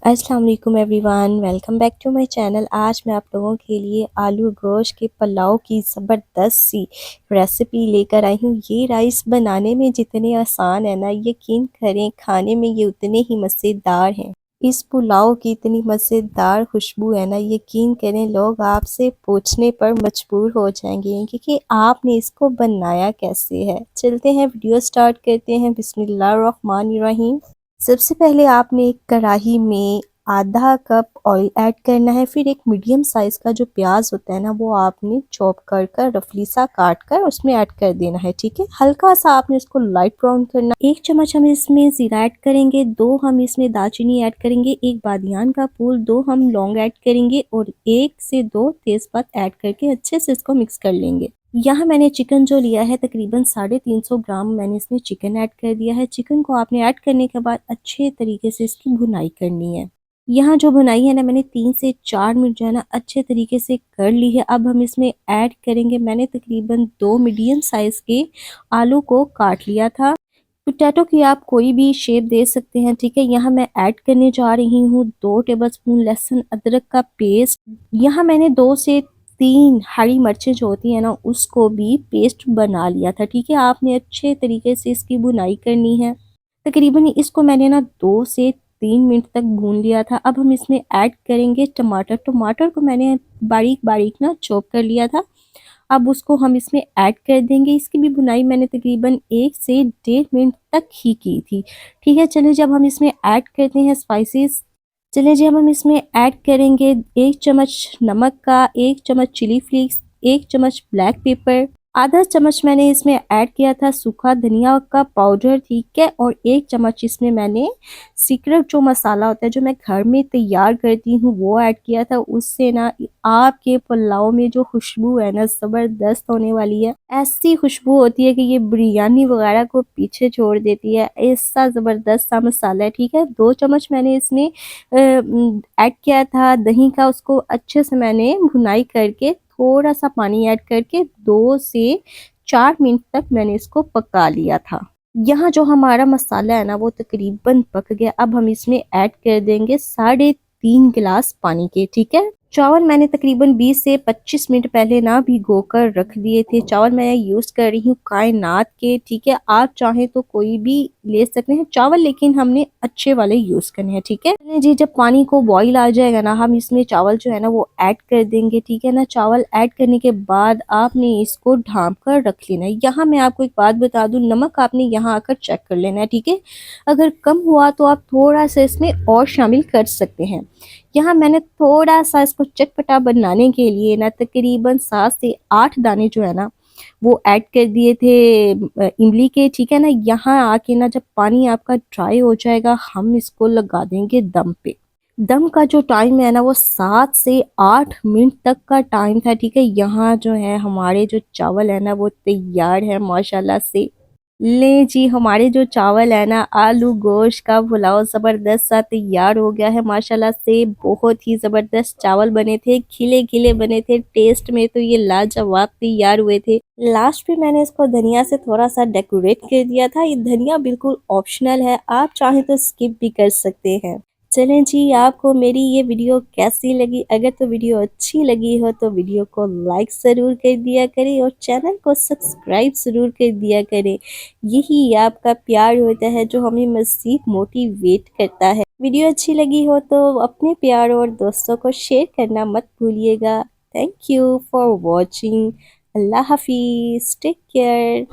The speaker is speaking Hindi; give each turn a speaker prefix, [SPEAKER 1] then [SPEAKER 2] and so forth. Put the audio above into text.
[SPEAKER 1] अस्सलाम वालेकुम everyone, welcome back to my channel. आज मैं आप लोगों के लिए आलू गोश्त के पुलाव की ज़बरदस्त सी रेसिपी लेकर आई हूँ। ये राइस बनाने में जितने आसान है ना, यकीन करें खाने में ये उतने ही मज़ेदार हैं। इस पुलाव की इतनी मज़ेदार खुशबू है ना, यकीन करें लोग आपसे पूछने पर मजबूर हो जाएंगे कि आपने इसको बनाया कैसे है। चलते हैं वीडियो स्टार्ट करते हैं। बिस्मिल्लाहिर्रहमानिर्रहीम। सबसे पहले आपने एक कढ़ाई में आधा कप ऑयल ऐड करना है। फिर एक मीडियम साइज़ का जो प्याज होता है ना, वो आपने चॉप कर कर रफली सा काट कर उसमें ऐड कर देना है। ठीक है, हल्का सा आपने इसको लाइट ब्राउन करना। 1 चम्मच हम इसमें ज़ीरा ऐड करेंगे, 2 हम इसमें दालचीनी ऐड करेंगे, 1 बादियान का फूल, 2 हम लौंग ऐड करेंगे और 1 से 2 तेज़पात ऐड करके अच्छे से इसको मिक्स कर लेंगे। यहाँ मैंने चिकन जो लिया है तकरीबन 350 ग्राम मैंने इसमें चिकन ऐड कर दिया है। चिकन को आपने ऐड करने के बाद अच्छे तरीके से इसकी भुनाई करनी है। यहाँ जो भुनाई है ना, मैंने 3 से 4 मिनट जो है ना अच्छे तरीके से कर ली है। अब हम इसमें ऐड करेंगे, मैंने तकरीबन 2 मीडियम साइज़ के आलू को काट लिया था। पोटैटो की आप कोई भी शेप दे सकते हैं। ठीक है, यहाँ मैं ऐड करने जा रही हूँ 2 टेबलस्पून लहसुन अदरक का पेस्ट। यहाँ मैंने 2 से 3 हरी मिर्चें जो होती है ना, उसको भी पेस्ट बना लिया था। ठीक है, आपने अच्छे तरीके से इसकी भुनाई करनी है। तकरीबन इसको मैंने ना 2 से 3 मिनट तक भून लिया था। अब हम इसमें ऐड करेंगे टमाटर। टमाटर को मैंने बारीक बारीक ना चॉप कर लिया था। अब उसको हम इसमें ऐड कर देंगे। इसकी भी भुनाई मैंने तकरीबन 1 से 1.5 मिनट तक ही की थी। ठीक है, चलिए जब हम इसमें ऐड करते हैं स्पाइसेस। चलिए जी, अब हम इसमें ऐड करेंगे 1 चम्मच नमक का, 1 चम्मच चिली फ्लेक्स, 1 चम्मच ब्लैक पेपर, आधा चम्मच मैंने इसमें ऐड किया था सूखा धनिया का पाउडर। ठीक है, और 1 चम्मच इसमें मैंने सीक्रेट जो मसाला होता है जो मैं घर में तैयार करती हूँ वो ऐड किया था। उससे ना आपके पुलाव में जो खुशबू है ना, ज़बरदस्त होने वाली है। ऐसी खुशबू होती है कि ये बिरयानी वगैरह को पीछे छोड़ देती है। ऐसा ज़बरदस्त सा मसाला है। ठीक है, 2 चम्मच मैंने इसमें ऐड किया था दही का। उसको अच्छे से मैंने भुनाई करके थोड़ा सा पानी ऐड करके 2 से 4 मिनट तक मैंने इसको पका लिया था। यहाँ जो हमारा मसाला है ना, वो तकरीबन पक गया। अब हम इसमें ऐड कर देंगे 3.5 गिलास पानी के। ठीक है, चावल मैंने तकरीबन 20 से 25 मिनट पहले ना भिगो कर रख दिए थे। चावल मैं यूज़ कर रही हूँ कायनात के। ठीक है, आप चाहें तो कोई भी ले सकते हैं चावल, लेकिन हमने अच्छे वाले यूज़ करने हैं। ठीक है, चलिए जी, जब पानी को बॉईल आ जाएगा ना, हम इसमें चावल जो है ना वो ऐड कर देंगे। ठीक है ना, चावल ऐड करने के बाद आपने इसको ढाँप कर रख लेना है। यहाँ मैं आपको एक बात बता दूँ, नमक आपने यहाँ आकर चेक कर लेना है। ठीक है, अगर कम हुआ तो आप थोड़ा सा इसमें और शामिल कर सकते हैं। यहाँ मैंने थोड़ा सा इसको चटपटा बनाने के लिए ना तकरीबन 7 से 8 दाने जो है ना वो ऐड कर दिए थे इमली के। ठीक है ना, यहाँ आके ना जब पानी आपका ड्राई हो जाएगा, हम इसको लगा देंगे दम पे। दम का जो टाइम है ना, वो 7 से 8 मिनट तक का टाइम था। ठीक है, यहाँ जो है हमारे जो चावल है ना वो तैयार है माशाल्लाह से। ले जी, हमारे जो चावल है ना, आलू गोश्त का पुलाव ज़बरदस्त सा तैयार हो गया है माशाल्लाह से। बहुत ही ज़बरदस्त चावल बने थे, खिले खिले बने थे। टेस्ट में तो ये लाजवाब तैयार हुए थे। लास्ट पे मैंने इसको धनिया से थोड़ा सा डेकोरेट कर दिया था। ये धनिया बिल्कुल ऑप्शनल है, आप चाहें तो स्किप भी कर सकते हैं। चलें जी, आपको मेरी ये वीडियो कैसी लगी? अगर तो वीडियो अच्छी लगी हो तो वीडियो को लाइक ज़रूर कर दिया करें और चैनल को सब्सक्राइब ज़रूर कर दिया करें। यही आपका प्यार होता है जो हमें मज़ीद मोटिवेट करता है। वीडियो अच्छी लगी हो तो अपने प्यार और दोस्तों को शेयर करना मत भूलिएगा। Thank you for watching. अल्लाह हाफिज़, टेक केयर।